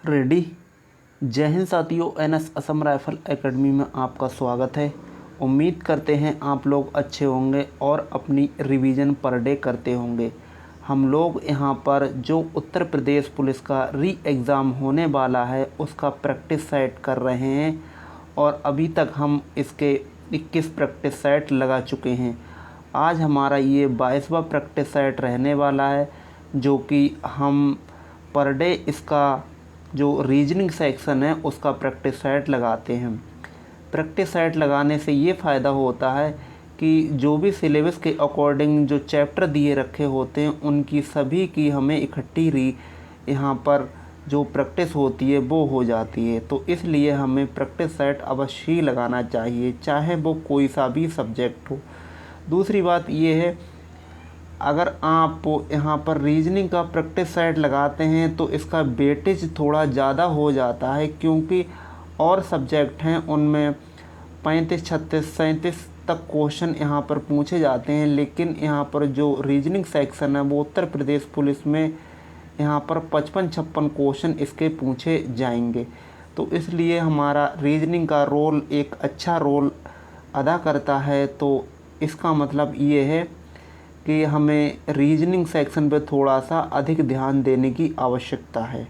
Ready. जय हिंद साथियों, NS Assam rifle academy में आपका स्वागत है। उम्मीद करते हैं आप लोग अच्छे होंगे और अपनी रिवीजन पर डे करते होंगे। हम लोग यहाँ पर जो उत्तर प्रदेश पुलिस का री एग्ज़ाम होने वाला है उसका प्रैक्टिस सेट कर रहे हैं और अभी तक हम इसके 21 प्रैक्टिस सेट लगा चुके हैं। आज हमारा ये 22वां प्रैक्टिस सेट रहने वाला है, जो कि हम पर डे इसका जो रीजनिंग सेक्शन है उसका प्रैक्टिस सेट लगाते हैं। प्रैक्टिस सेट लगाने से ये फ़ायदा होता है कि जो भी सिलेबस के अकॉर्डिंग जो चैप्टर दिए रखे होते हैं उनकी सभी की हमें इकट्ठी यहाँ पर जो प्रैक्टिस होती है वो हो जाती है। तो इसलिए हमें प्रैक्टिस सेट अवश्य ही लगाना चाहिए, चाहे वो कोई सा भी सब्जेक्ट हो। दूसरी बात ये है, अगर आप यहाँ पर रीजनिंग का प्रैक्टिस सेट लगाते हैं तो इसका वेटेज थोड़ा ज़्यादा हो जाता है, क्योंकि और सब्जेक्ट हैं उनमें 35, 36, 37 तक क्वेश्चन यहाँ पर पूछे जाते हैं, लेकिन यहाँ पर जो रीजनिंग सेक्शन है वो उत्तर प्रदेश पुलिस में यहाँ पर 55-56 क्वेश्चन इसके पूछे जाएंगे। तो इसलिए हमारा रीजनिंग का रोल एक अच्छा रोल अदा करता है। तो इसका मतलब ये है कि हमें रीजनिंग सेक्शन पे थोड़ा सा अधिक ध्यान देने की आवश्यकता है।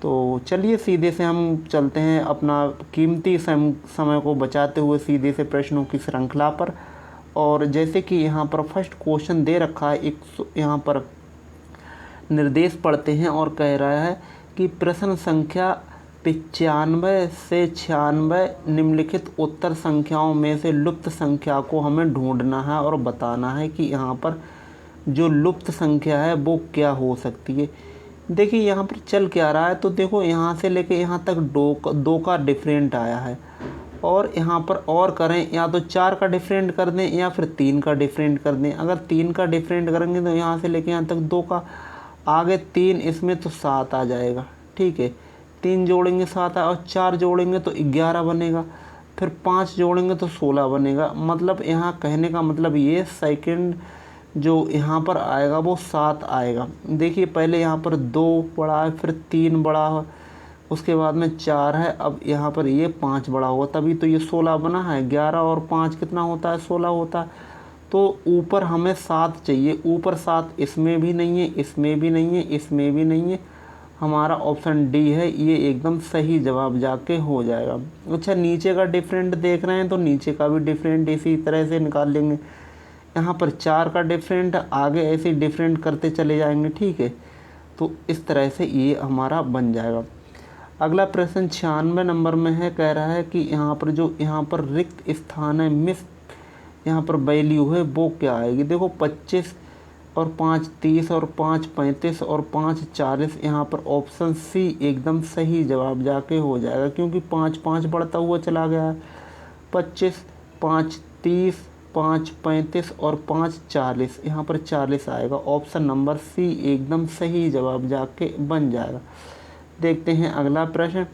तो चलिए सीधे से हम चलते हैं अपना कीमती समय को बचाते हुए सीधे से प्रश्नों की श्रृंखला पर। और जैसे कि यहाँ पर फर्स्ट क्वेश्चन दे रखा है, एक यहाँ पर निर्देश पढ़ते हैं और कह रहा है कि प्रश्न संख्या 95 से 96 निम्नलिखित उत्तर संख्याओं में से लुप्त संख्या को हमें ढूंढना है और बताना है कि यहाँ पर जो लुप्त संख्या है वो क्या हो सकती है। देखिए यहाँ पर चल क्या रहा है, तो देखो यहाँ से लेके यहाँ तक दो का डिफरेंट आया है, और यहाँ पर और करें या तो 4 का डिफरेंट कर दें या फिर 3 का डिफरेंट कर दें। अगर 3 का डिफरेंट करेंगे तो यहाँ से लेके यहाँ तक 2 का, आगे 3 इसमें तो 7 आ जाएगा। ठीक है, 3 जोड़ेंगे 7 और 4 जोड़ेंगे तो 11 बनेगा, फिर 5 जोड़ेंगे तो 16 बनेगा। मतलब यहाँ कहने का मतलब ये सेकंड जो यहाँ पर आएगा वो 7 आएगा। देखिए पहले यहाँ पर 2 बड़ा है, फिर 3 बड़ा है, उसके बाद में 4 है, अब यहाँ पर ये 5 बड़ा होगा, तभी तो ये 16 बना है। 11 और 5 कितना होता है? 16 होता है। तो ऊपर हमें 7 चाहिए, ऊपर 7 इसमें भी नहीं है, इसमें भी नहीं है, इसमें भी नहीं है। हमारा ऑप्शन डी है, ये एकदम सही जवाब जाके हो जाएगा। अच्छा, नीचे का डिफरेंट देख रहे हैं तो नीचे का भी डिफरेंट इसी तरह से निकाल लेंगे। यहाँ पर 4 का डिफरेंट, आगे ऐसे डिफरेंट करते चले जाएंगे। ठीक है, तो इस तरह से ये हमारा बन जाएगा। अगला प्रश्न 96 नंबर में है, कह रहा है कि यहाँ पर रिक्त स्थान है, मिस यहाँ पर वैल्यू है वो क्या आएगी। देखो 25 और 5 30 और 5 35 और 5 40, यहाँ पर ऑप्शन सी एकदम सही जवाब जाके हो जाएगा, क्योंकि 5 5 बढ़ता हुआ चला गया है। 25, 5 30, 5 35 और 5 40, यहाँ पर 40 आएगा। ऑप्शन नंबर सी एकदम सही जवाब जाके बन जाएगा। देखते हैं अगला प्रश्न।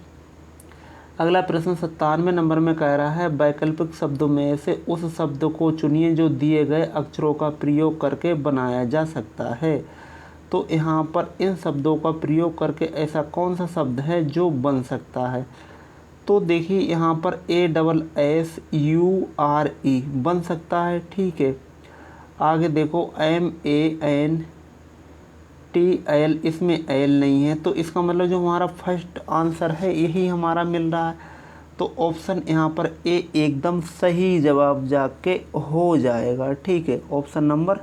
अगला प्रश्न 97 नंबर में कह रहा है, वैकल्पिक शब्दों में से उस शब्द को चुनिए जो दिए गए अक्षरों का प्रयोग करके बनाया जा सकता है। तो यहाँ पर इन शब्दों का प्रयोग करके ऐसा कौन सा शब्द है जो बन सकता है। तो देखिए यहाँ पर ASSURE बन सकता है। ठीक है, आगे देखो MANTL, इसमें एल नहीं है, तो इसका मतलब जो हमारा फर्स्ट आंसर है यही हमारा मिल रहा है। तो ऑप्शन यहाँ पर ए एकदम सही जवाब जाके हो जाएगा। ठीक है, ऑप्शन नंबर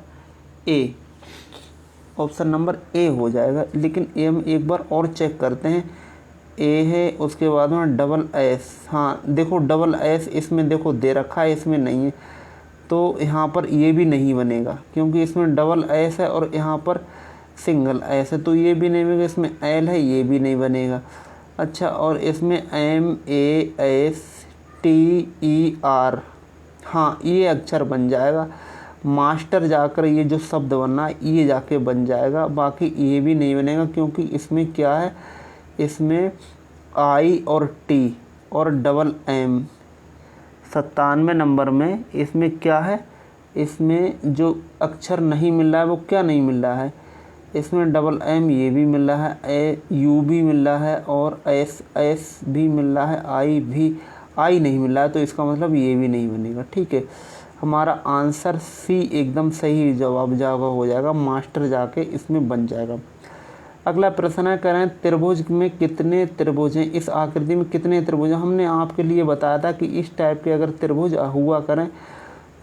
ए हो जाएगा। लेकिन ए हम एक बार और चेक करते हैं। ए है, उसके बाद में डबल एस, हाँ देखो डबल एस इसमें देखो दे रखा है, इसमें नहीं है, तो यहाँ पर ये भी नहीं बनेगा, क्योंकि इसमें डबल एस है और यहाँ पर सिंगल एस है, तो ये भी नहीं बनेगा। इसमें एल है, ये भी नहीं बनेगा। अच्छा, और इसमें MASTER, हाँ ये अक्षर बन जाएगा। मास्टर जाकर ये जो शब्द बनना है ये जाके बन जाएगा, बाकी ये भी नहीं बनेगा, क्योंकि इसमें क्या है, इसमें आई और टी और डबल एम। 97 नंबर में इसमें क्या है, इसमें जो अक्षर नहीं मिल रहा है वो क्या नहीं मिल रहा है, इसमें डबल एम ये भी मिल रहा है, ए यू भी मिल रहा है और एस एस भी मिल रहा है, आई नहीं मिल रहा है, तो इसका मतलब ये भी नहीं बनेगा। ठीक है, हमारा आंसर सी एकदम सही जवाब जाएगा, हो जाएगा, मास्टर जाके इसमें बन जाएगा। अगला प्रश्न है, कह रहे हैं त्रिभुज में कितने त्रिभुज हैं, इस आकृति में कितने त्रिभुज हैं। हमने आपके लिए बताया था कि इस टाइप के अगर त्रिभुज हुआ करें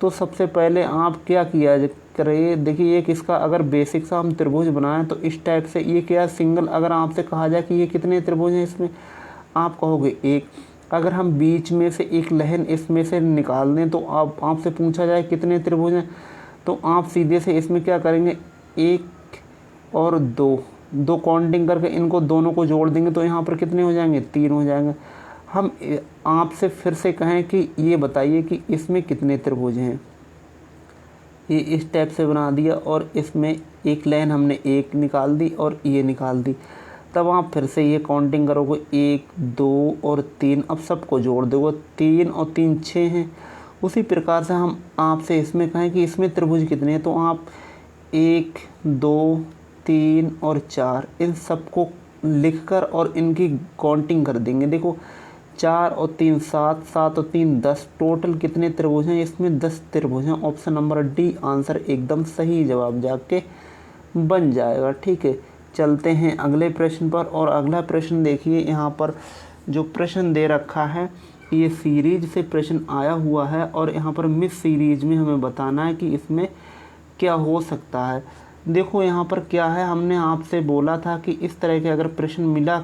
तो सबसे पहले आप क्या किया करिए, देखिए एक इसका अगर बेसिक सा हम त्रिभुज बनाएं तो इस टाइप से, ये क्या सिंगल, अगर आपसे कहा जाए कि ये कितने त्रिभुज हैं, इसमें आप कहोगे एक। अगर हम बीच में से एक लाइन इसमें से निकाल दें तो आपसे पूछा जाए कितने त्रिभुज हैं, तो आप सीधे से इसमें क्या करेंगे, एक और दो काउंटिंग करके इनको दोनों को जोड़ देंगे तो यहाँ पर कितने हो जाएंगे, 3 हो जाएंगे। हम आपसे फिर से कहें कि ये बताइए कि इसमें कितने त्रिभुज हैं, ये इस टाइप से बना दिया और इसमें एक लाइन हमने एक निकाल दी और ये निकाल दी, तब आप फिर से ये काउंटिंग करोगे 1 2 और 3, अब सबको जोड़ दोगे, 3 और 3 6 हैं। उसी प्रकार से हम आपसे इसमें कहें कि इसमें त्रिभुज कितने हैं, तो आप 1 2 3 और 4 इन सबको लिखकर और इनकी काउंटिंग कर देंगे। देखो 4 और 3 7, 7 और 3 10, टोटल कितने त्रिभुज हैं, इसमें 10 त्रिभुज हैं। ऑप्शन नंबर डी आंसर एकदम सही जवाब जाके बन जाएगा। ठीक है, चलते हैं अगले प्रश्न पर। और अगला प्रश्न देखिए, यहाँ पर जो प्रश्न दे रखा है ये सीरीज से प्रश्न आया हुआ है और यहाँ पर मिस सीरीज में हमें बताना है कि इसमें क्या हो सकता है। देखो यहाँ पर क्या है, हमने आपसे बोला था कि इस तरह के अगर प्रश्न मिला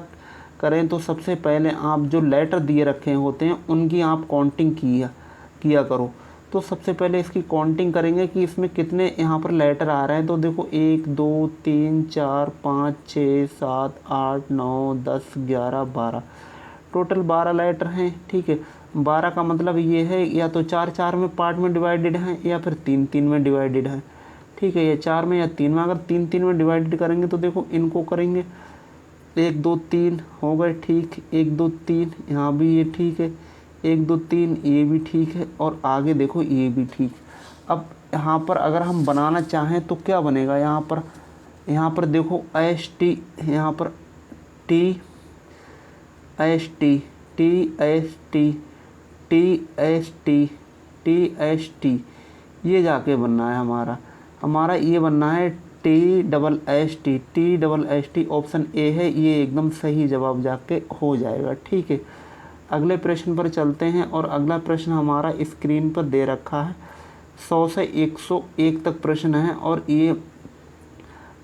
करें तो सबसे पहले आप जो लेटर दिए रखे होते हैं उनकी आप काउंटिंग किया करो। तो सबसे पहले इसकी काउंटिंग करेंगे कि इसमें कितने यहाँ पर लेटर आ रहे हैं। तो देखो 1 2 3 4 5 6 7 8 9 10 11 12, टोटल 12 लेटर हैं। ठीक है, 12 का मतलब ये है या तो 4 4 में पार्ट में डिवाइडेड हैं या फिर 3 3 में डिवाइडेड है। ठीक है, ये 4 में या 3 में, अगर 3 3 में डिवाइडेड करेंगे तो देखो इनको करेंगे 1 2 3 हो गए, ठीक, 1 2 3 यहाँ भी ये ठीक है, 1 2 3 ये भी ठीक है और आगे देखो ये भी ठीक। अब यहाँ पर अगर हम बनाना चाहें तो क्या बनेगा, यहाँ पर देखो एस टी, यहाँ पर T S T, T S T, T S T, T S T, ये जाके बनना है हमारा ये बनना है T double S T. Option A है, ये एकदम सही जवाब जाके हो जाएगा। ठीक है, अगले प्रश्न पर चलते हैं और अगला प्रश्न हमारा स्क्रीन पर दे रखा है। 100 से 101 तक प्रश्न है और ये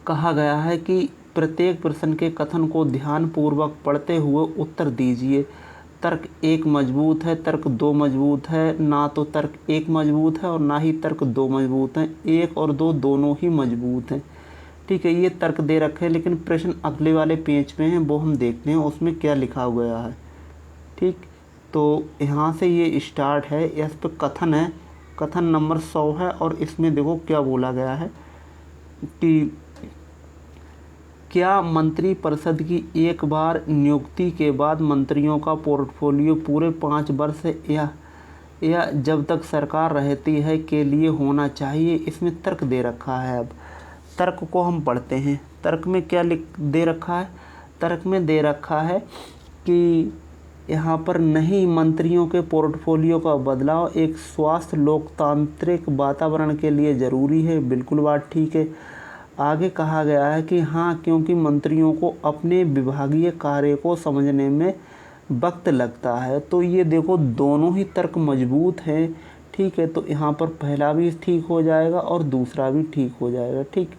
कहा गया है कि प्रत्येक प्रश्न के कथन को ध्यानपूर्वक पढ़ते हुए उत्तर दीजिए। तर्क 1 मजबूत है, तर्क 2 मजबूत है, ना तो तर्क 1 मजबूत है और ना ही तर्क 2 मजबूत हैं, 1 और 2 दोनों ही मजबूत हैं। ठीक है, ये तर्क दे रखे हैं, लेकिन प्रश्न अगले वाले पेज पे हैं, वो हम देखते हैं उसमें क्या लिखा गया है। ठीक, तो यहाँ से ये स्टार्ट है, इस पर कथन है, कथन नंबर 100 है और इसमें देखो क्या बोला गया है कि क्या मंत्रिपरिषद की एक बार नियुक्ति के बाद मंत्रियों का पोर्टफोलियो पूरे 5 वर्ष या जब तक सरकार रहती है के लिए होना चाहिए। इसमें तर्क दे रखा है। अब तर्क को हम पढ़ते हैं। तर्क में क्या दे रखा है, तर्क में दे रखा है कि यहाँ पर नहीं, मंत्रियों के पोर्टफोलियो का बदलाव एक स्वस्थ लोकतांत्रिक वातावरण के लिए ज़रूरी है। बिल्कुल बात ठीक है। आगे कहा गया है कि हाँ, क्योंकि मंत्रियों को अपने विभागीय कार्य को समझने में वक्त लगता है। तो ये देखो दोनों ही तर्क मजबूत हैं। ठीक है, तो यहाँ पर पहला भी ठीक हो जाएगा और दूसरा भी ठीक हो जाएगा। ठीक,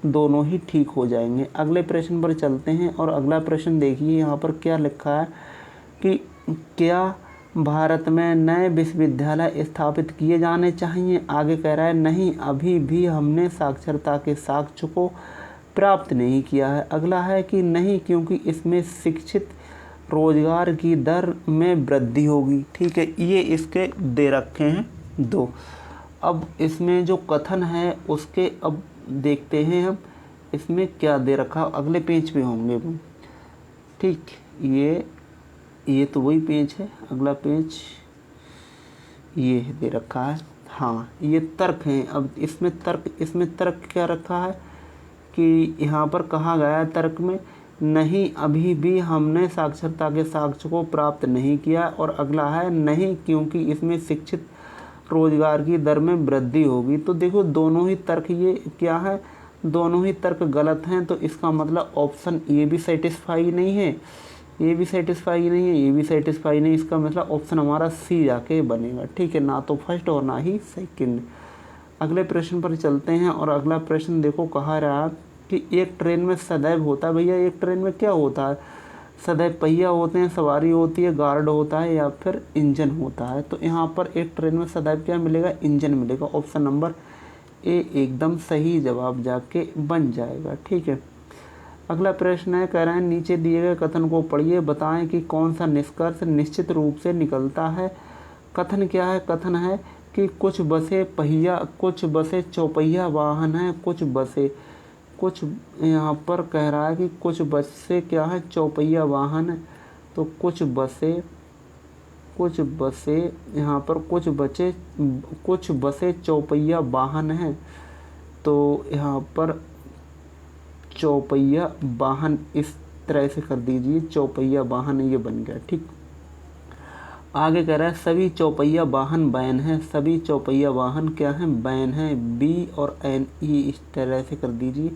दोनों ही ठीक हो जाएंगे। अगले प्रश्न पर चलते हैं और अगला प्रश्न देखिए, यहाँ पर क्या लिखा है कि क्या भारत में नए विश्वविद्यालय स्थापित किए जाने चाहिए। आगे कह रहा है नहीं, अभी भी हमने साक्षरता के साक्ष्य को प्राप्त नहीं किया है। अगला है कि नहीं, क्योंकि इसमें शिक्षित रोजगार की दर में वृद्धि होगी। ठीक है, ये इसके दे रखे हैं 2। अब इसमें जो कथन है उसके अब देखते हैं हम इसमें क्या दे रखा, अगले पेज पे होंगे। ठीक, ये तो वही पेज है, अगला पेज ये दे रखा है। हाँ, ये तर्क हैं। अब इसमें तर्क क्या रखा है कि यहाँ पर कहा गया है तर्क में, नहीं अभी भी हमने साक्षरता के साक्ष्य को प्राप्त नहीं किया। और अगला है नहीं क्योंकि इसमें शिक्षित रोजगार की दर में वृद्धि होगी। तो देखो दोनों ही तर्क ये क्या है, दोनों ही तर्क गलत हैं। तो इसका मतलब ऑप्शन ए भी सेटिस्फाई नहीं है, ये भी सेटिस्फाई नहीं है, ये भी सेटिस्फाई नहीं। इसका मतलब ऑप्शन हमारा सी जाके बनेगा। ठीक है, ना तो फर्स्ट और ना ही सेकंड। अगले प्रश्न पर चलते हैं और अगला प्रश्न देखो कहा रहा कि एक ट्रेन में सदैव होता है। भैया एक ट्रेन में क्या होता है, सदैव पहिया होते हैं, सवारी होती है, गार्ड होता है या फिर इंजन होता है। तो यहाँ पर एक ट्रेन में सदैव क्या मिलेगा, इंजन मिलेगा। ऑप्शन नंबर ए एकदम सही जवाब जाके बन जाएगा। ठीक है, अगला प्रश्न है, कह रहे हैं नीचे दिए गए कथन को पढ़िए, बताएं कि कौन सा निष्कर्ष निश्चित रूप से निकलता है। कथन क्या है, कथन है कि कुछ बसें चौपहिया वाहन हैं, कुछ यहाँ पर कह रहा है कि कुछ बसें क्या है, चौपहिया वाहन है। तो कुछ बसें यहाँ पर कुछ बसें चौपहिया वाहन हैं। तो यहाँ पर चौपहिया वाहन इस तरह से कर दीजिए, चौपहिया वाहन ये बन गया। ठीक, आगे कह रहा है सभी चौपहिया वाहन वैन हैं। सभी चौपहिया वाहन क्या हैं, वैन हैं। बी और एन ई इस तरह से कर दीजिए,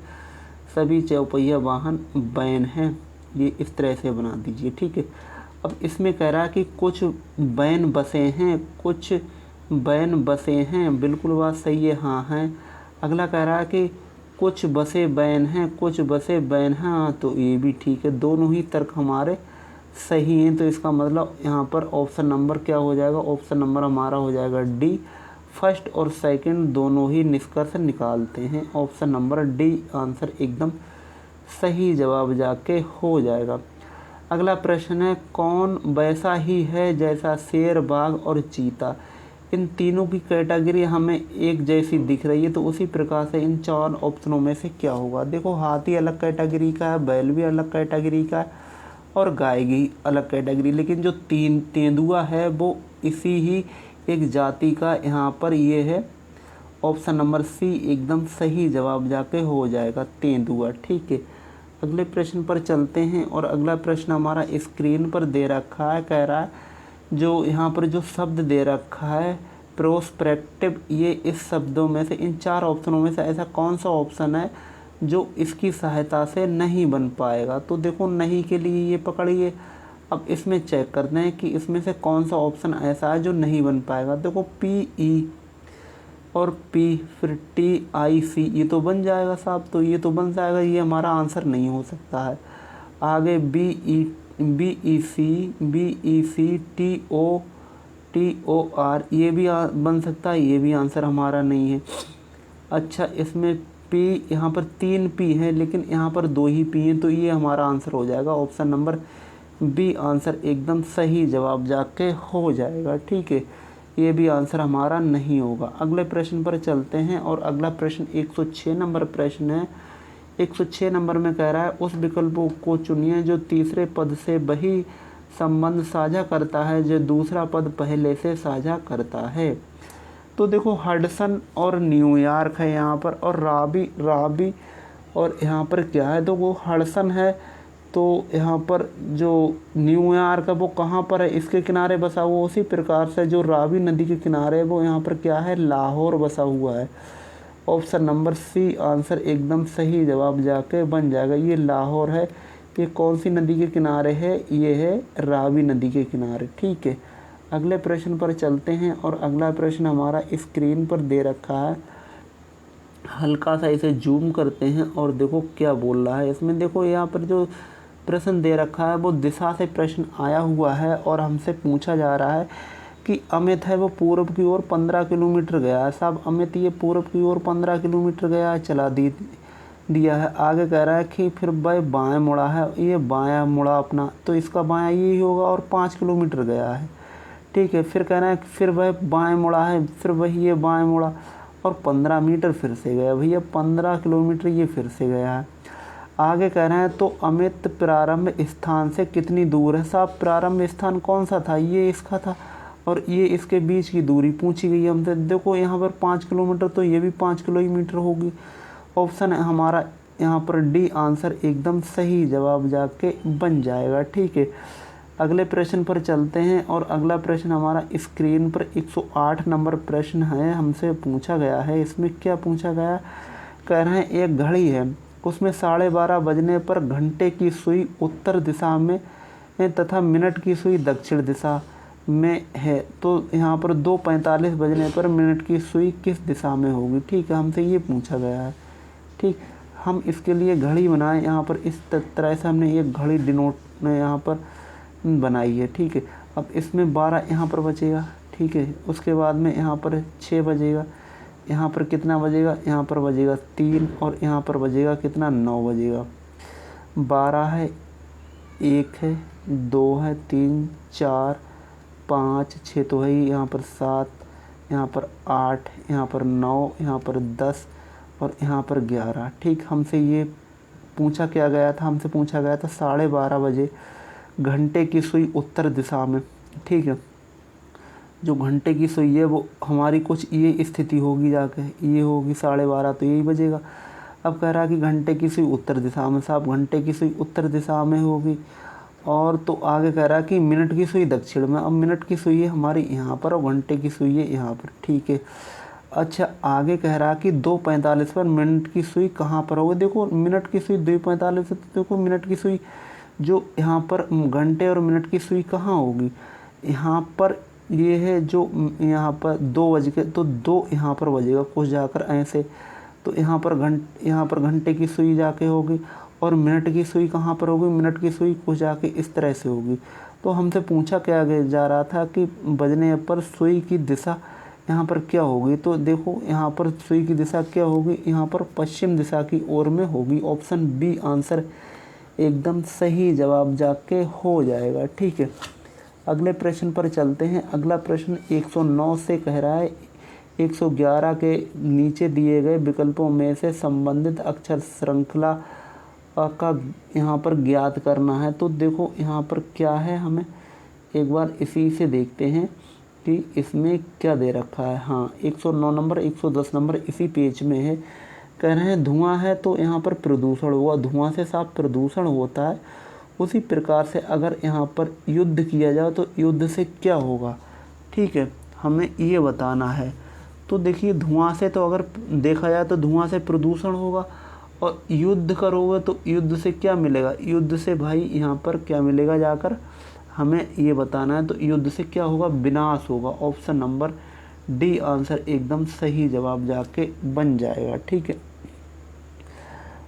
सभी चौपहिया वाहन वैन हैं, ये इस तरह से बना दीजिए। ठीक है, अब इसमें कह रहा है कि कुछ वैन बसें हैं, कुछ वैन बसें हैं, बिल्कुल बात सही है, हाँ हैं। अगला कह रहा है कि कुछ बसें वैन हैं, कुछ बसें वैन हैं, हाँ तो ये भी ठीक है, दोनों ही तर्क हमारे सही हैं। तो इसका मतलब यहाँ पर ऑप्शन नंबर क्या हो जाएगा, ऑप्शन नंबर हमारा हो जाएगा डी। फर्स्ट और सेकंड दोनों ही निष्कर्ष निकालते हैं, ऑप्शन नंबर डी आंसर एकदम सही जवाब जाके हो जाएगा। अगला प्रश्न है, कौन वैसा ही है जैसा शेर, बाघ और चीता। इन तीनों की कैटेगरी हमें एक जैसी दिख रही है, तो उसी प्रकार से इन 4 ऑप्शनों में से क्या होगा। देखो हाथी अलग कैटेगरी का है, बैल भी अलग कैटेगरी का है और गाय भी अलग कैटेगरी, लेकिन जो तेंदुआ है वो इसी ही एक जाति का यहाँ पर ये है। ऑप्शन नंबर सी एकदम सही जवाब जाके हो जाएगा, तेंदुआ। ठीक है, अगले प्रश्न पर चलते हैं और अगला प्रश्न हमारा स्क्रीन पर दे रखा है। कह रहा है जो यहाँ पर जो शब्द दे रखा है प्रोस्पेक्टिव, ये इस शब्दों में से, इन 4 ऑप्शनों में से ऐसा कौन सा ऑप्शन है जो इसकी सहायता से नहीं बन पाएगा। तो देखो नहीं के लिए ये पकड़िए, अब इसमें चेक करते हैं कि इसमें से कौन सा ऑप्शन ऐसा है जो नहीं बन पाएगा। देखो पी ई और पी फिर टी आई सी, ये तो बन जाएगा साहब, तो ये तो बन जाएगा, ये हमारा आंसर नहीं हो सकता है। आगे B E C T O R, ये भी बन सकता है, ये भी आंसर हमारा नहीं है। अच्छा, इसमें पी, यहाँ पर 3 पी हैं लेकिन यहाँ पर 2 ही पी हैं, तो ये हमारा आंसर हो जाएगा ऑप्शन नंबर बी आंसर एकदम सही जवाब जाके हो जाएगा। ठीक है, ये भी आंसर हमारा नहीं होगा। अगले प्रश्न पर चलते हैं और अगला प्रश्न 106 नंबर प्रश्न है। 106 नंबर में कह रहा है उस विकल्प को चुनिए जो तीसरे पद से वही संबंध साझा करता है जो दूसरा पद पहले से साझा करता है। तो देखो हडसन और न्यूयॉर्क है यहाँ पर, और राबी और यहाँ पर क्या है, तो वो हडसन है। तो यहाँ पर जो न्यूयॉर्क है वो कहाँ पर है, इसके किनारे बसा हुआ। उसी प्रकार से जो रावी नदी के किनारे है वो यहाँ पर क्या है, लाहौर बसा हुआ है। ऑप्शन नंबर सी आंसर एकदम सही जवाब जाके बन जाएगा, ये लाहौर है। ये कौन सी नदी के किनारे है, ये है रावी नदी के किनारे। ठीक है, अगले प्रश्न पर चलते हैं और अगला प्रश्न हमारा स्क्रीन पर दे रखा है। हल्का सा इसे जूम करते हैं और देखो क्या बोल रहा है इसमें। देखो यहाँ पर जो प्रश्न दे रखा है वो दिशा से प्रश्न आया हुआ है और हमसे पूछा जा रहा है कि अमित है वो पूर्व की ओर 15 किलोमीटर गया है। साहब अमित ये पूर्व की ओर 15 किलोमीटर गया है, चला दिया है। आगे कह रहा है कि फिर वह बाएं मुड़ा है, ये बायां मुड़ा अपना, तो इसका बायां यही होगा और 5 किलोमीटर गया है। ठीक है, फिर कह रहा है फिर वह बाएं मुड़ा है, फिर वही ये बाएं मुड़ा और 15 मीटर फिर से गया। भैया 15 किलोमीटर ये फिर से गया है। आगे कह रहे हैं तो अमित प्रारंभ स्थान से कितनी दूर है। साहब प्रारंभ स्थान कौन सा था, ये इसका था और ये इसके बीच की दूरी पूछी गई हमसे। देखो यहाँ पर 5 किलोमीटर, तो ये भी 5 किलोमीटर होगी। ऑप्शन है हमारा यहाँ पर डी आंसर एकदम सही जवाब जाके बन जाएगा। ठीक है, अगले प्रश्न पर चलते हैं और अगला प्रश्न हमारा स्क्रीन पर 108 नंबर प्रश्न है, हमसे पूछा गया है। इसमें क्या पूछा गया, कह रहे हैं एक घड़ी है, उसमें 12:30 बजने पर घंटे की सुई उत्तर दिशा में तथा मिनट की सुई दक्षिण दिशा में है, तो यहाँ पर 2:45 बजने पर मिनट की सुई किस दिशा में होगी। ठीक है, हमसे ये पूछा गया है। ठीक, हम इसके लिए घड़ी बनाएं, यहाँ पर इस तरह से हमने एक घड़ी डिनोट यहाँ पर बनाई है। ठीक है, अब इसमें 12 यहाँ पर बचेगा। ठीक है, उसके बाद में यहाँ पर 6 बजेगा, यहाँ पर कितना बजेगा, यहाँ पर बजेगा 3 और यहाँ पर बजेगा कितना, 9 बजेगा। 12 है, 1 है, 2 है, 3, 4, 5, 6 तो है ही, यहाँ पर 7, यहाँ पर 8, यहाँ पर 9, यहाँ पर 10 और यहाँ पर 11। ठीक, हमसे ये पूछा क्या गया था, हमसे पूछा गया था 12:30 बजे घंटे की सुई उत्तर दिशा में। ठीक है, जो घंटे की सुई है वो हमारी कुछ ये स्थिति होगी, जाके ये होगी 12:30, तो यही बजेगा। अब कह रहा है कि घंटे की सुई उत्तर दिशा में, साहब घंटे की सुई उत्तर दिशा में होगी। और तो आगे कह रहा है कि मिनट की सुई दक्षिण में। अब मिनट की सुई है हमारी यहाँ पर और घंटे की सुई है यहाँ पर। ठीक है, अच्छा आगे कह रहा है कि 2:45 पर मिनट की सुई कहाँ पर होगी। देखो मिनट की सुई 2:45 है, तो देखो मिनट की सुई जो यहाँ पर घंटे और मिनट की सुई कहाँ होगी, यहाँ पर ये है जो यहाँ पर 2 बज के, तो 2 यहाँ पर बजेगा कुछ जाकर ऐसे, तो यहाँ पर घंटे की सुई जाके होगी और मिनट की सुई कहाँ पर होगी, मिनट की सुई कुछ जाके इस तरह से होगी। तो हमसे पूछा क्या जा रहा था कि बजने पर सुई की दिशा यहाँ पर क्या होगी। तो देखो यहाँ पर सुई की दिशा क्या होगी, यहाँ पर पश्चिम दिशा की ओर में होगी। ऑप्शन बी आंसर एकदम सही जवाब जाके हो जाएगा। ठीक है, अगले प्रश्न पर चलते हैं। अगला प्रश्न 109 से कह रहा है 111 के नीचे दिए गए विकल्पों में से संबंधित अक्षर श्रृंखला का यहाँ पर ज्ञात करना है। तो देखो यहाँ पर क्या है, हमें एक बार इसी से देखते हैं कि इसमें क्या दे रखा है। हाँ, 109 नंबर 110 नंबर इसी पेज में है। कह रहे हैं धुआं है तो यहाँ पर प्रदूषण हुआ, धुआं से साफ प्रदूषण होता है। उसी प्रकार से अगर यहाँ पर युद्ध किया जाए तो युद्ध से क्या होगा। ठीक है, हमें ये बताना है। तो देखिए धुआं से तो अगर देखा जाए तो धुआं से प्रदूषण होगा, और युद्ध करोगे तो युद्ध से क्या मिलेगा, युद्ध से भाई यहाँ पर क्या मिलेगा जाकर, हमें ये बताना है। तो युद्ध से क्या होगा, विनाश होगा। ऑप्शन नंबर डी आंसर एकदम सही जवाब जाके बन जाएगा। ठीक है,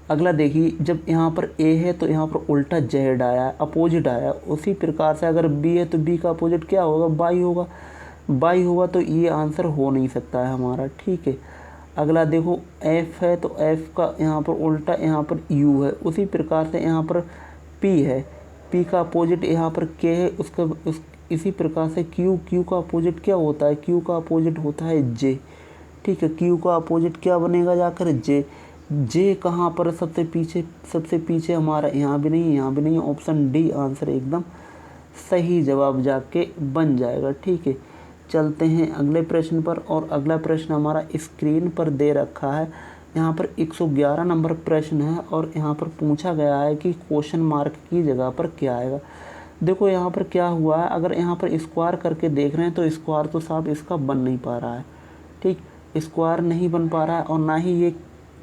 अगला देखिए, जब यहाँ पर ए है तो यहाँ पर उल्टा जेड आया, अपोजिट आया। उसी प्रकार से अगर बी है तो बी का अपोजिट क्या होगा, बाई होगा। बाई होगा तो ये आंसर हो नहीं सकता है हमारा। ठीक है, अगला देखो एफ है तो एफ का यहाँ पर उल्टा यहाँ पर यू है। उसी प्रकार से यहाँ पर पी है, पी का अपोजिट यहाँ पर के है, इसी प्रकार से क्यू का अपोजिट क्या होता है, क्यू का अपोजिट होता है जे। ठीक है, क्यू का अपोजिट क्या बनेगा जाकर, जे। जे कहाँ पर सबसे पीछे हमारा, यहाँ भी नहीं, यहाँ भी नहीं। ऑप्शन डी आंसर एकदम सही जवाब जाके बन जाएगा। ठीक है, चलते हैं अगले प्रश्न पर। और अगला प्रश्न हमारा स्क्रीन पर दे रखा है। यहाँ पर 111 नंबर प्रश्न है और यहाँ पर पूछा गया है कि क्वेश्चन मार्क की जगह पर क्या आएगा। देखो यहाँ पर क्या हुआ है, अगर यहाँ पर स्क्वायर करके देख रहे हैं तो स्क्वायर तो साहब इसका बन नहीं पा रहा है। ठीक, स्क्वायर नहीं बन पा रहा है और ना ही ये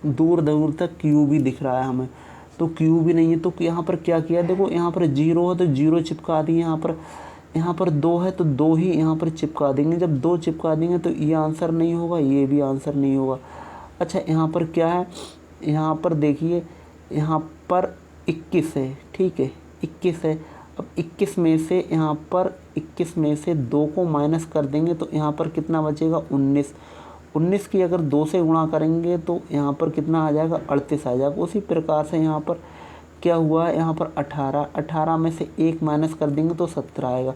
दूर दूर तक क्यू भी दिख रहा है हमें, तो क्यू भी नहीं है। तो यहाँ पर क्या किया, देखो यहाँ पर 0 है तो 0 चिपका दिए, यहाँ पर 2 है तो 2 ही यहाँ पर चिपका देंगे। जब 2 चिपका देंगे तो ये आंसर नहीं होगा, ये भी आंसर नहीं होगा। अच्छा यहाँ पर क्या है, यहाँ पर देखिए यहाँ पर 21 है। ठीक है, 21 है। अब 21 में से यहाँ पर 21 में से 2 को माइनस कर देंगे तो यहाँ पर कितना बचेगा, 19। 19 की अगर 2 से गुणा करेंगे तो यहाँ पर कितना आ जाएगा, 38 आ जाएगा। उसी प्रकार से यहाँ पर क्या हुआ है, यहाँ पर 18 में से 1 माइनस कर देंगे तो 17 आएगा।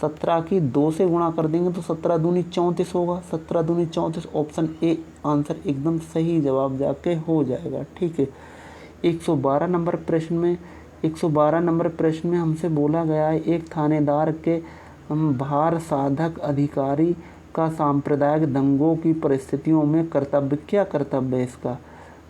17 की 2 से गुणा कर देंगे तो 17 दूनी 34 होगा। 17 दूनी 34, ऑप्शन ए आंसर एकदम सही जवाब जाके हो जाएगा। ठीक है, 112 नंबर प्रश्न में हमसे बोला गया है एक थानेदार के भार साधक अधिकारी का सांप्रदायिक दंगों की परिस्थितियों में कर्तव्य, क्या कर्तव्य है इसका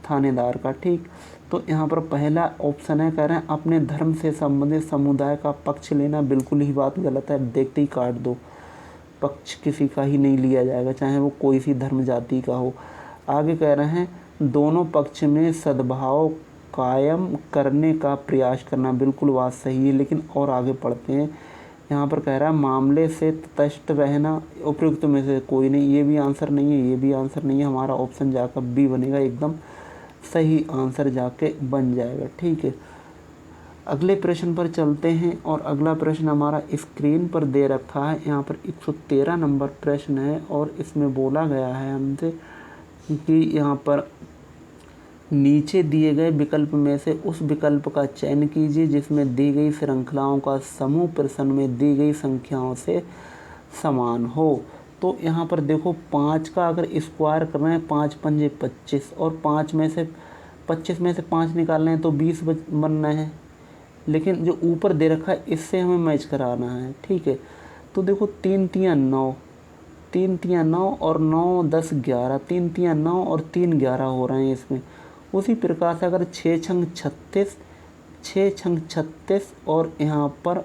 थानेदार का। ठीक, तो यहाँ पर पहला ऑप्शन है, कह रहे हैं अपने धर्म से संबंधित समुदाय का पक्ष लेना, बिल्कुल ही बात गलत है, देखते ही काट दो। पक्ष किसी का ही नहीं लिया जाएगा, चाहे वो कोई सी धर्म जाति का हो। आगे कह रहे हैं दोनों पक्ष में सद्भाव कायम करने का प्रयास करना, बिल्कुल बात सही है। लेकिन और आगे पढ़ते हैं, यहाँ पर कह रहा है मामले से तटस्थ रहना, उपयुक्त में से कोई नहीं, ये भी आंसर नहीं है, ये भी आंसर नहीं है। हमारा ऑप्शन जाकर बी बनेगा, एकदम सही आंसर जाके बन जाएगा। ठीक है, अगले प्रश्न पर चलते हैं और अगला प्रश्न हमारा स्क्रीन पर दे रखा है। यहाँ पर 113 नंबर प्रश्न है और इसमें बोला गया है हमसे कि यहाँ पर नीचे दिए गए विकल्प में से उस विकल्प का चयन कीजिए जिसमें दी गई श्रृंखलाओं का समूह प्रश्न में दी गई संख्याओं से समान हो। तो यहाँ पर देखो 5 का अगर स्क्वायर कर रहे हैं, 5 पंजे 25 और 5 में से 25 में से 5 निकालने हैं तो 20 बन रहे हैं। लेकिन जो ऊपर दे रखा है इससे हमें मैच कराना है। ठीक है, तो देखो 3 तियां 9, 3 तियां 9 और 9 10 11, 3 तियां 9 और 3 11 हो रहे हैं इसमें। उसी प्रकार से अगर 6 छंग 36, 6 छंग 36 और यहाँ पर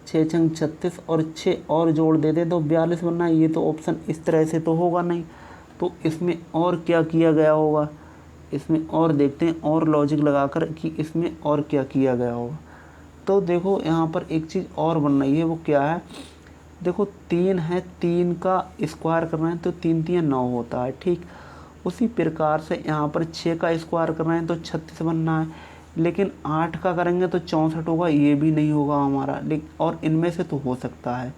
6 छंग 36 और 6 और जोड़ देते तो 42 बनना है। ये तो ऑप्शन इस तरह से तो होगा नहीं, तो इसमें और क्या किया गया होगा, इसमें और देखते हैं और लॉजिक लगाकर कि इसमें और क्या किया गया होगा। तो देखो यहाँ पर एक चीज़ और बन रही है, वो क्या है, देखो 3 है, 3 का स्क्वायर करना है तो 3 तियां 9 होता है। ठीक, उसी प्रकार से यहाँ पर 6 का स्क्वायर कर रहे हैं तो 36 बनना है। लेकिन 8 का करेंगे तो 64 होगा, ये भी नहीं होगा हमारा। लेकिन और इनमें से तो हो सकता है।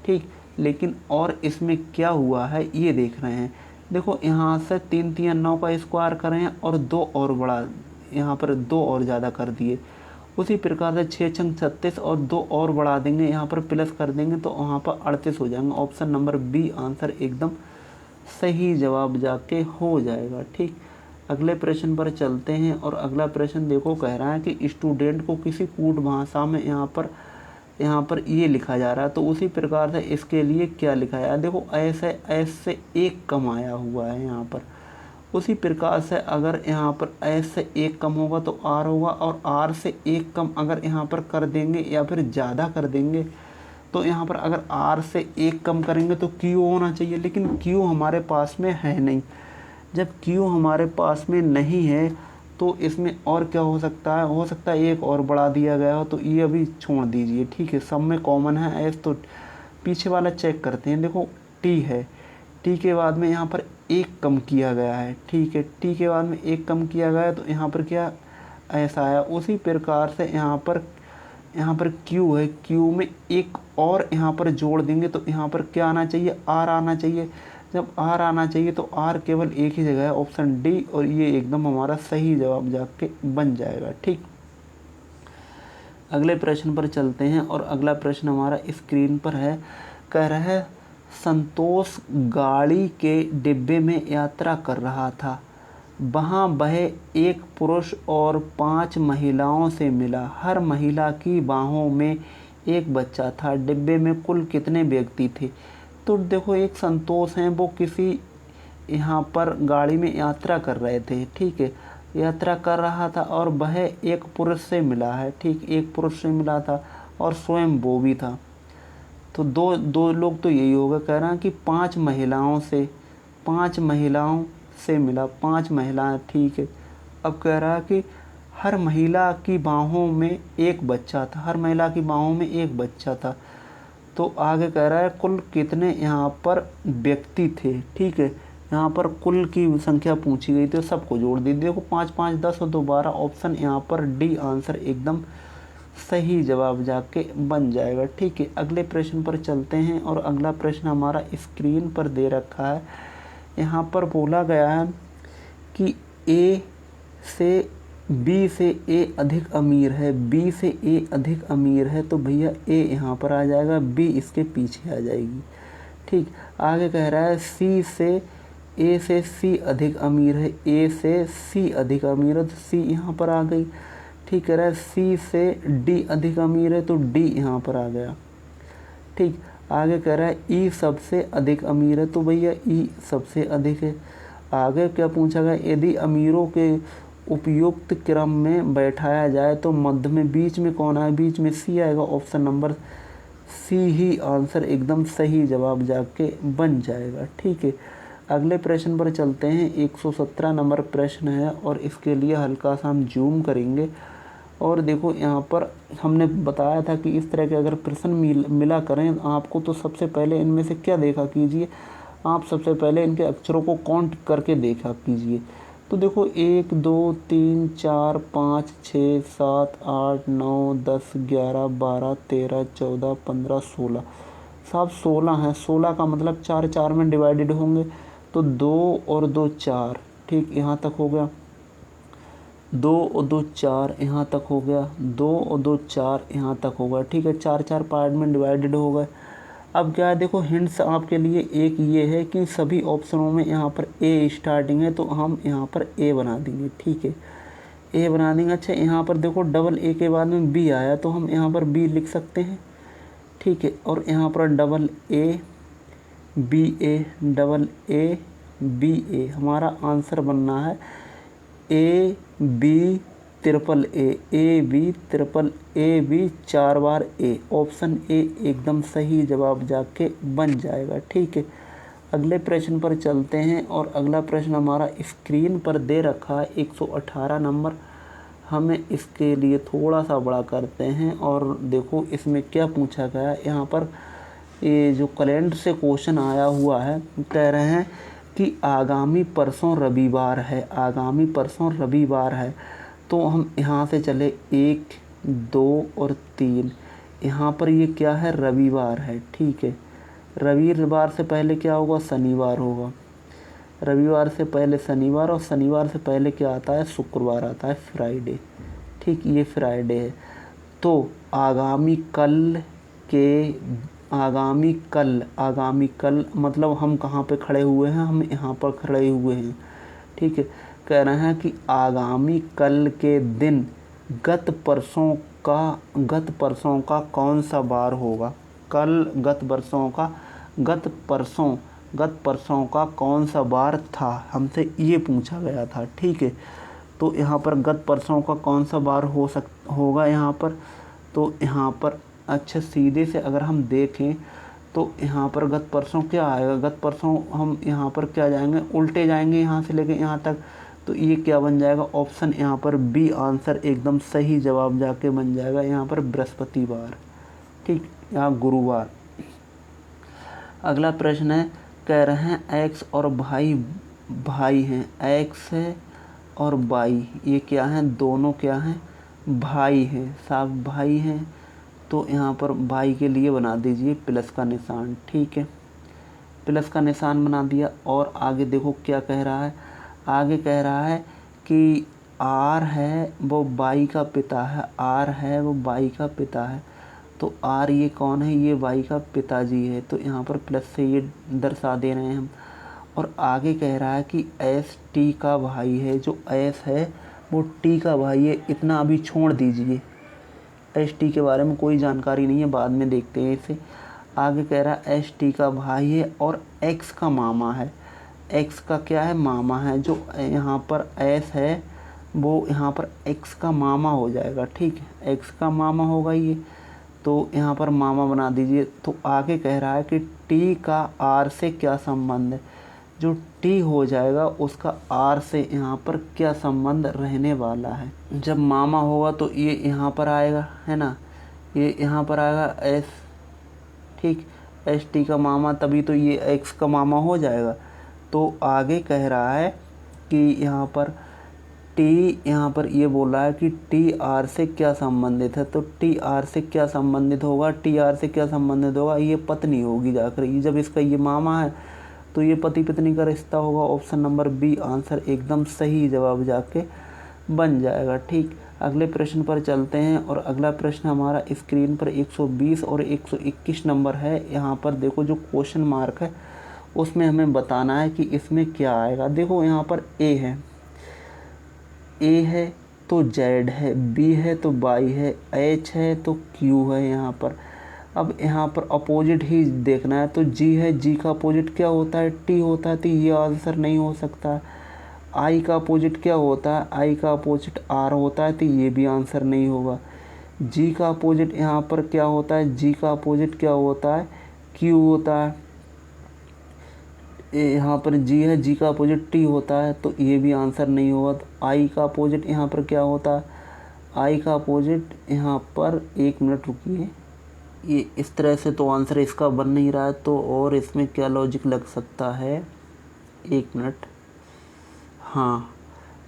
ठीक, लेकिन और इसमें क्या हुआ है ये देख रहे हैं। देखो यहाँ से 3 तियां 9 का स्क्वायर करें और 2 और बढ़ा, यहाँ पर 2 और ज़्यादा कर दिए। उसी प्रकार से 6 छंग 36 और 2 और बढ़ा देंगे, यहाँ पर प्लस कर देंगे तो वहाँ पर 38 हो जाएंगे। ऑप्शन नंबर बी आंसर एकदम सही जवाब जाके हो जाएगा। ठीक, अगले प्रश्न पर चलते हैं और अगला प्रश्न देखो कह रहा है कि स्टूडेंट को किसी कूट भाषा में यहाँ पर ये लिखा जा रहा है, तो उसी प्रकार से इसके लिए क्या लिखा है। देखो ऐसे ऐसे एक कम आया हुआ है यहाँ पर। उसी प्रकार से अगर यहाँ पर एस से 1 कम होगा तो आर होगा, और आर से 1 कम अगर यहाँ पर कर देंगे या फिर ज़्यादा कर देंगे तो यहाँ पर अगर आर से 1 कम करेंगे तो क्यू होना चाहिए। लेकिन क्यू हमारे पास में है नहीं। जब क्यू हमारे पास में नहीं है तो इसमें और क्या हो सकता है, हो सकता है एक और बढ़ा दिया गया हो, तो ये अभी छोड़ दीजिए। ठीक है, सब में कॉमन है एस, तो पीछे वाला चेक करते हैं। देखो टी है, टी के बाद में यहाँ पर 1 कम किया गया है। ठीक है, टी के बाद में 1 कम किया गया है तो यहाँ पर क्या ऐसा आया। उसी प्रकार से यहाँ पर क्यू है, क्यू में 1 और यहाँ पर जोड़ देंगे तो यहाँ पर क्या आना चाहिए, आर आना चाहिए। जब आर आना चाहिए तो आर केवल एक ही जगह है, ऑप्शन डी, और ये एकदम हमारा सही जवाब जाके बन जाएगा। ठीक, अगले प्रश्न पर चलते हैं और अगला प्रश्न हमारा स्क्रीन पर है। कह रहा है संतोष गाड़ी के डिब्बे में यात्रा कर रहा था, वहाँ वह एक पुरुष और 5 महिलाओं से मिला। हर महिला की बाहों में एक बच्चा था। डिब्बे में कुल कितने व्यक्ति थे। तो देखो एक संतोष हैं, वो किसी यहाँ पर गाड़ी में यात्रा कर रहे थे। ठीक है, यात्रा कर रहा था और वह एक पुरुष से मिला है। ठीक, एक पुरुष से मिला था और स्वयं वो भी था। तो दो लोग तो यही होगा। कह रहा है कि 5 महिलाओं से मिला, 5 महिलाएं। ठीक है, अब कह रहा है कि हर महिला की बाहों में एक बच्चा था, हर महिला की बाहों में एक बच्चा था। तो आगे कह रहा है कुल कितने यहाँ पर व्यक्ति थे। ठीक है, यहाँ पर कुल की संख्या पूछी गई थी, सबको जोड़ दीजिए। देखो 5 5 10 और 12, ऑप्शन यहाँ पर डी आंसर एकदम सही जवाब जाके बन जाएगा। ठीक है, अगले प्रश्न पर चलते हैं और अगला प्रश्न हमारा स्क्रीन पर दे रखा है। यहाँ पर बोला गया है कि बी से ए अधिक अमीर है, बी से ए अधिक अमीर है, तो भैया ए यहाँ पर आ जाएगा, बी इसके पीछे आ जाएगी। ठीक, आगे कह रहा है ए से सी अधिक अमीर है, ए से सी अधिक अमीर है, तो सी यहाँ पर आ गई। ठीक, कह रहा है सी से डी अधिक अमीर है, तो डी यहाँ पर आ गया। ठीक, आगे कह रहा है ई सबसे अधिक अमीर है, तो भैया ई सबसे अधिक है। आगे क्या पूछा गया, यदि अमीरों के उपयुक्त क्रम में बैठाया जाए तो मध्य में बीच में कौन आए, बीच में सी आएगा। ऑप्शन नंबर सी ही आंसर एकदम सही जवाब जाके बन जाएगा। ठीक है, अगले प्रश्न पर चलते हैं। 117 नंबर प्रश्न है और इसके लिए हल्का सा हम जूम करेंगे। और देखो यहाँ पर हमने बताया था कि इस तरह के अगर प्रश्न मिला करें आपको तो सबसे पहले इनमें से क्या देखा कीजिए, आप सबसे पहले इनके अक्षरों को काउंट करके देखा कीजिए। तो देखो 1 2 3 4 5 6 7 8 9 10 11 12 13 14 15 16, साहब 16 हैं। 16 का मतलब 4 4 में डिवाइडेड होंगे तो 2 और 2 4, ठीक यहाँ तक हो गया। 2 और 2 4 यहाँ तक हो गया, 2 और 2 4 यहाँ तक हो गया। ठीक है, 4 4 पार्ट में डिवाइडेड हो गए। अब क्या है, देखो हिंट्स आपके लिए एक ये है कि सभी ऑप्शनों में यहाँ पर ए स्टार्टिंग है तो हम यहाँ पर ए बना देंगे। ठीक है, ए बना देंगे। अच्छा, यहाँ पर देखो डबल ए के बाद में बी आया तो हम यहाँ पर बी लिख सकते हैं। ठीक है, और यहाँ पर double A B A, double A B A, हमारा आंसर बनना है A B triple A B triple A B 4 बार ए। ऑप्शन ए एकदम सही जवाब जाके बन जाएगा। ठीक है, अगले प्रश्न पर चलते हैं और अगला प्रश्न हमारा स्क्रीन पर दे रखा है 118 नंबर। हमें इसके लिए थोड़ा सा बड़ा करते हैं और देखो इसमें क्या पूछा गया है। यहाँ पर ये जो कैलेंडर से क्वेश्चन आया हुआ है, कह रहे हैं कि आगामी परसों रविवार है, आगामी परसों रविवार है। तो हम यहाँ से चले 1 2 और 3, यहाँ पर ये क्या है, रविवार है। ठीक है, रविवार से पहले क्या होगा, शनिवार होगा। रविवार से पहले शनिवार और शनिवार से पहले क्या आता है, शुक्रवार आता है, फ्राइडे। ठीक, ये फ्राइडे है। तो आगामी कल मतलब हम कहाँ पे खड़े हुए हैं, हम यहाँ पर खड़े हुए हैं। ठीक है, कह रहे हैं कि आगामी कल के दिन गत परसों का कौन सा बार होगा। कल गत परसों का कौन सा बार था, हमसे ये पूछा गया था। ठीक है, तो यहाँ पर गत परसों का कौन सा बार होगा यहाँ पर। तो यहाँ पर अच्छा सीधे से अगर हम देखें तो यहाँ पर गत परसों क्या आएगा, गत परसों हम यहाँ पर क्या जाएंगे, उल्टे जाएंगे यहाँ से लेके यहाँ तक। तो ये क्या बन जाएगा, ऑप्शन यहाँ पर बी आंसर एकदम सही जवाब जाके बन जाएगा। यहाँ पर बृहस्पतिवार, ठीक, यहाँ गुरुवार। अगला प्रश्न है, कह रहे हैं एक्स और भाई हैं, एक्स है और वाई, ये क्या हैं, दोनों क्या हैं, भाई हैं। साहब भाई हैं तो यहाँ पर भाई के लिए बना दीजिए प्लस का निशान। ठीक है, प्लस का निशान बना दिया। और आगे देखो क्या कह रहा है, आगे कह रहा है कि आर है वो बाई का पिता है, आर है वो बाई का पिता है। तो आर ये कौन है, ये बाई का पिताजी है। तो यहाँ पर प्लस से ये दर्शा दे रहे हैं हम। और आगे कह रहा है कि एस टी का भाई है, जो एस है वो टी का भाई है। इतना अभी छोड़ दीजिए, एस टी के बारे में कोई जानकारी नहीं है, बाद में देखते हैं इसे। आगे कह रहा है एस टी का भाई है और एक्स का मामा है। एक्स का क्या है, मामा है। जो यहाँ पर एस है वो यहाँ पर एक्स का मामा हो जाएगा। ठीक है, एक्स का मामा होगा ये, तो यहाँ पर मामा बना दीजिए। तो आगे कह रहा है कि टी का आर से क्या संबंध है। जो टी हो जाएगा उसका आर से यहाँ पर क्या संबंध रहने वाला है। जब मामा होगा तो ये यहाँ पर आएगा, है ना, ये यहाँ पर आएगा एस। ठीक, एस टी का मामा, तभी तो ये एक्स का मामा हो जाएगा। तो आगे कह रहा है कि यहाँ पर टी, यहाँ पर ये बोल रहा है कि टी आर से क्या संबंधित है। तो टी आर से क्या संबंधित होगा, टी आर से क्या संबंधित होगा, ये पत्नी होगी जाकर। ये जब इसका ये मामा है तो ये पति पत्नी का रिश्ता होगा। ऑप्शन नंबर बी आंसर एकदम सही जवाब जाके बन जाएगा। ठीक, अगले प्रश्न पर चलते हैं और अगला प्रश्न हमारा स्क्रीन पर 120 और 121 नंबर है। यहाँ पर देखो जो क्वेश्चन मार्क है उसमें हमें बताना है कि इसमें क्या आएगा। देखो यहाँ पर ए है तो जेड है, बी है तो वाई है, एच है तो क्यू है यहाँ पर। अब यहाँ पर अपोजिट ही देखना है। तो जी है, जी का अपोजिट क्या होता है, टी होता है। तो ये आंसर नहीं हो सकता। आई का अपोजिट क्या होता है, आई का अपोजिट आर होता है, तो ये भी आंसर नहीं होगा। जी का अपोजिट यहाँ पर क्या होता है, जी का अपोजिट क्या होता है, क्यू होता है। यहाँ पर जी है, जी का अपोजिट टी होता है, तो ये भी आंसर नहीं होगा। तो आई का अपोजिट यहाँ पर क्या होता है, आई का अपोजिट यहाँ पर, एक मिनट रुकिए, ये इस तरह से तो आंसर इसका बन नहीं रहा है, तो और इसमें क्या लॉजिक लग सकता है, एक मिनट। हाँ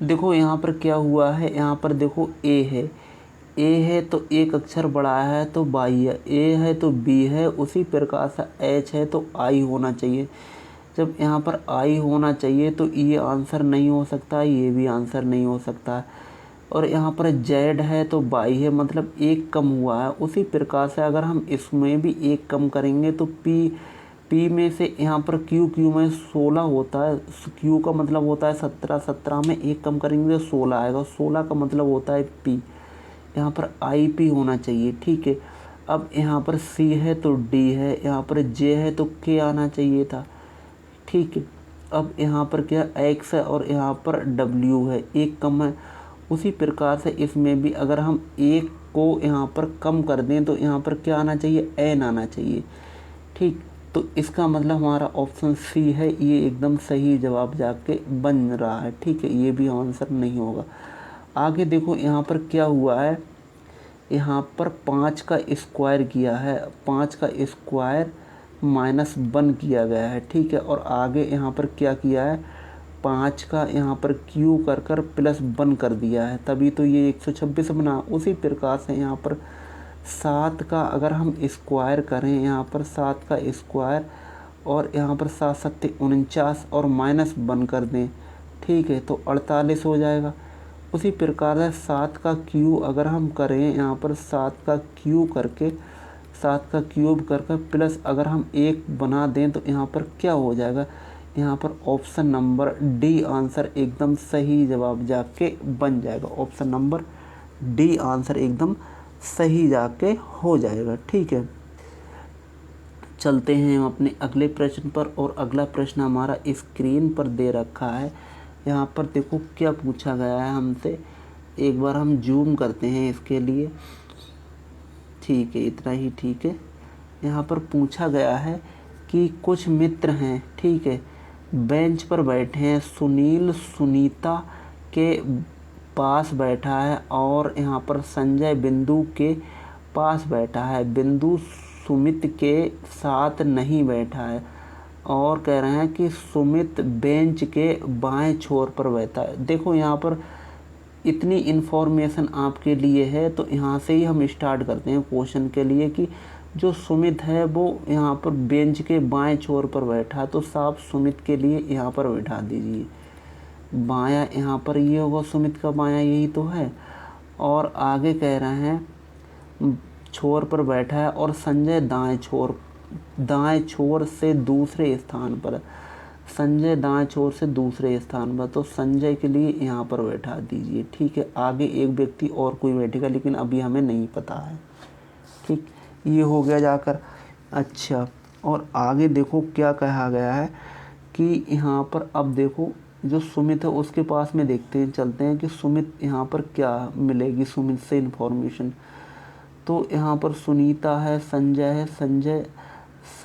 देखो यहाँ पर क्या हुआ है, यहाँ पर देखो ए है, ए है तो एक अक्षर बड़ा है तो बाई है, ए है तो बी है, उसी प्रकार से एच है तो आई होना चाहिए। जब यहाँ पर आई होना चाहिए तो ये आंसर नहीं हो सकता, ये भी आंसर नहीं हो सकता। और यहाँ पर जेड है तो बाई है, मतलब एक कम हुआ है। उसी प्रकार से अगर हम इसमें भी एक कम करेंगे तो पी में से यहाँ पर क्यू में 16 होता है, क्यू का मतलब होता है 17, 17 में एक कम करेंगे तो 16 आएगा, 16 का मतलब होता है पी। यहाँ पर आई पी होना चाहिए, ठीक है। अब यहाँ पर सी है तो डी है, यहाँ पर जे है तो के आना चाहिए था, ठीक है। अब यहाँ पर क्या एक्स है और यहाँ पर डब्ल्यू है, एक कम है। उसी प्रकार से इसमें भी अगर हम एक को यहाँ पर कम कर दें तो यहाँ पर क्या आना चाहिए, एन आना चाहिए, ठीक। तो इसका मतलब हमारा ऑप्शन सी है, ये एकदम सही जवाब जाके बन रहा है, ठीक है। ये भी आंसर नहीं होगा। आगे देखो यहाँ पर क्या हुआ है, यहाँ पर 5 का स्क्वायर किया है, 5 का स्क्वायर -1 किया गया है, ठीक है। और आगे यहाँ पर क्या किया है, 5 का यहाँ पर क्यू कर +1 कर दिया है, तभी तो ये 126 बना। उसी प्रकार से यहाँ पर 7 का अगर हम स्क्वायर करें, यहाँ पर 7 का स्क्वायर और यहाँ पर 7 7 49 और -1 कर दें, ठीक है, तो 48 हो जाएगा। उसी प्रकार से 7 का क्यू अगर हम करें, यहाँ पर 7 का क्यू करके 7 का क्यूब करके प्लस अगर हम 1 बना दें तो यहाँ पर क्या हो जाएगा, यहाँ पर ऑप्शन नंबर डी आंसर एकदम सही जवाब जाके बन जाएगा। ऑप्शन नंबर डी आंसर एकदम सही जाके हो जाएगा, ठीक है। चलते हैं हम अपने अगले प्रश्न पर, और अगला प्रश्न हमारा स्क्रीन पर दे रखा है। यहाँ पर देखो क्या पूछा गया है हमसे, एक बार हम जूम करते हैं इसके लिए, ठीक है, इतना ही ठीक है। यहाँ पर पूछा गया है कि कुछ मित्र हैं, ठीक है, बेंच पर बैठे हैं, सुनील सुनीता के पास बैठा है और यहाँ पर संजय बिंदु के पास बैठा है, बिंदु सुमित के साथ नहीं बैठा है, और कह रहे हैं कि सुमित बेंच के बाएं छोर पर बैठा है। देखो यहाँ पर इतनी इन्फॉर्मेशन आपके लिए है, तो यहाँ से ही हम स्टार्ट करते हैं क्वेश्चन के लिए कि जो सुमित है वो यहाँ पर बेंच के बाएं छोर पर बैठा है, तो साफ सुमित के लिए यहाँ पर बैठा दीजिए। बायां यहाँ पर ये होगा, सुमित का बायां यही तो है। और आगे कह रहे हैं छोर पर बैठा है और संजय दाएं छोर से दूसरे स्थान पर, संजय दाएं छोर से दूसरे स्थान पर, तो संजय के लिए यहाँ पर बैठा दीजिए, ठीक है। आगे एक व्यक्ति और कोई बैठेगा, लेकिन अभी हमें नहीं पता है, ठीक। ये हो गया जाकर। अच्छा, और आगे देखो क्या कहा गया है कि यहाँ पर अब देखो जो सुमित है उसके पास में देखते हैं, चलते हैं कि सुमित यहाँ पर क्या मिलेगी सुमित से इन्फॉर्मेशन। तो यहाँ पर सुनीता है, संजय है,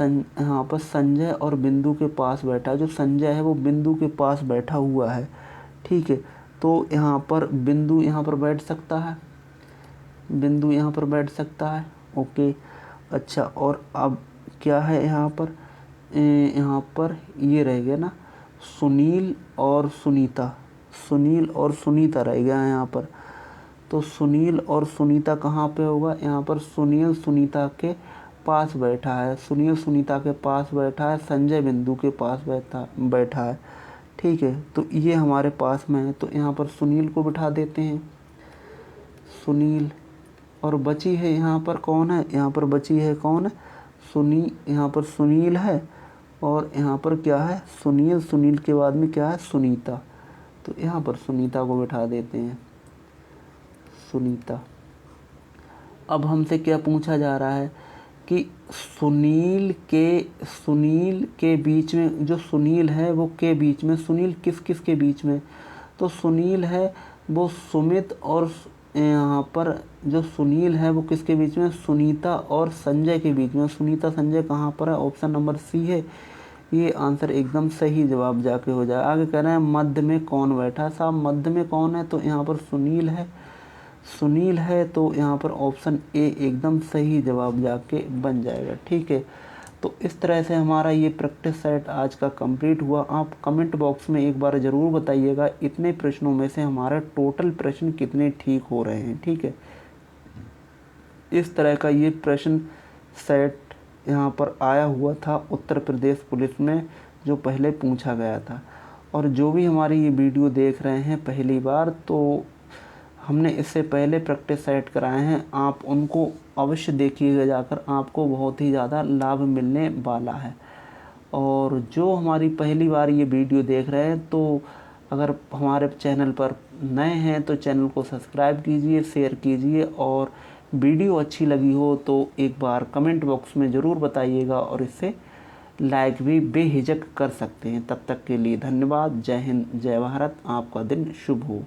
यहाँ पर संजय और बिंदु के पास बैठा है। जो संजय है वो बिंदु के पास बैठा हुआ है, ठीक है। तो यहाँ पर बिंदु यहाँ पर बैठ सकता है, बिंदु यहाँ पर बैठ सकता है, ओके। अच्छा, और अब क्या है यहाँ पर ये रह गया ना, सुनील और सुनीता रह गया यहाँ पर। तो सुनील और सुनीता कहाँ पे होगा, यहाँ पर सुनील सुनीता के पास बैठा है, सुनील सुनीता के पास बैठा है, संजय बिंदु के पास बैठा है, ठीक है। तो ये हमारे पास में है, तो यहाँ पर सुनील को बिठा देते हैं, सुनील। और बची है यहाँ पर कौन है, यहाँ पर बची है कौन, यहाँ पर सुनील है, और यहाँ पर क्या है, सुनील के बाद में क्या है, सुनीता। तो यहाँ पर सुनीता को बिठा देते हैं, सुनीता। अब हमसे क्या पूछा जा रहा है कि सुनील के बीच में, जो सुनील है वो के बीच में, सुनील किस किस के बीच में, तो सुनील है वो सुमित और यहाँ पर जो सुनील है वो किसके बीच में, सुनीता और संजय के बीच में। सुनीता संजय कहाँ पर है, ऑप्शन नंबर सी है ये आंसर एकदम सही जवाब जाके हो जाए। आगे कह रहे हैं मध्य में कौन बैठा है, साहब मध्य में कौन है, तो यहाँ पर सुनील है। सुनील है तो यहाँ पर ऑप्शन ए एकदम सही जवाब जाके बन जाएगा। ठीक है, तो इस तरह से हमारा ये प्रैक्टिस सेट आज का कंप्लीट हुआ। आप कमेंट बॉक्स में एक बार ज़रूर बताइएगा इतने प्रश्नों में से हमारे टोटल प्रश्न कितने ठीक हो रहे हैं। ठीक है, इस तरह का ये प्रश्न सेट यहाँ पर आया हुआ था उत्तर प्रदेश पुलिस में जो पहले पूछा गया था। और जो भी हमारी ये वीडियो देख रहे हैं पहली बार, तो हमने इससे पहले प्रैक्टिस सेट कराए हैं, आप उनको अवश्य देखिएगा जाकर, आपको बहुत ही ज़्यादा लाभ मिलने वाला है। और जो हमारी पहली बार ये वीडियो देख रहे हैं, तो अगर हमारे चैनल पर नए हैं तो चैनल को सब्सक्राइब कीजिए, शेयर कीजिए, और वीडियो अच्छी लगी हो तो एक बार कमेंट बॉक्स में ज़रूर बताइएगा, और इससे लाइक भी बेहिचक कर सकते हैं। तब तक के लिए धन्यवाद। जय हिंद, जय भारत, आपका दिन शुभ हो।